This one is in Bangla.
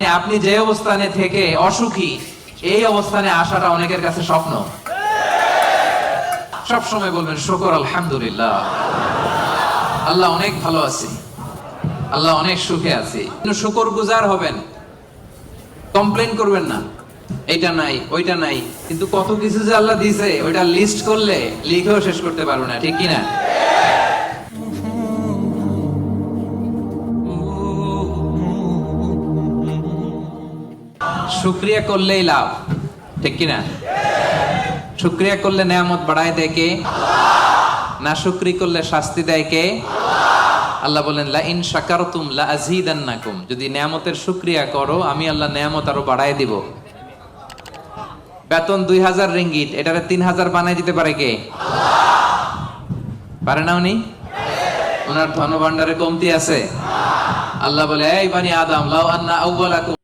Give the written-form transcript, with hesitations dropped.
আপনি যে অবস্থানে থেকে অসুখী, এই অবস্থানে আসাটা অনেকের কাছে স্বপ্ন। সব সময় বলবেন শুকর আলহামদুলিল্লাহ, আল্লাহ অনেক ভালো আছে, আল্লাহ অনেক সুখে আছে। শুকর গুজার হবেন, কমপ্লেন করবেন না এইটা নাই ওইটা নাই। কিন্তু কত কিছু যে আল্লাহ দিয়েছে ওইটা লিস্ট করলে লিখেও শেষ করতে পারবো না, ঠিক কিনা? শুকরিয়া করলেই লাভ, ঠিক কিনা? শুকরিয়া করলে নেয়ামত বাড়ায় দেয় কে? না শুকরি করলে শাস্তি দেয় কে? আল্লাহ বলেন লা ইন শাকারতুম লা আযীদান্নাকুম, যদি নেয়ামতের শুকরিয়া করো আমি আল্লাহ নেয়ামত আরো বাড়ায় দিব। বেতন 2000 রিঙ্গিট, এটারে 3000 বানায় দিতে পারে কে? পারে না উনি? ওনার ধনভাণ্ডারে কমতি আছে? আল্লাহ বলে এই বানি আদম লাউ আন্না আউওয়ালাকুম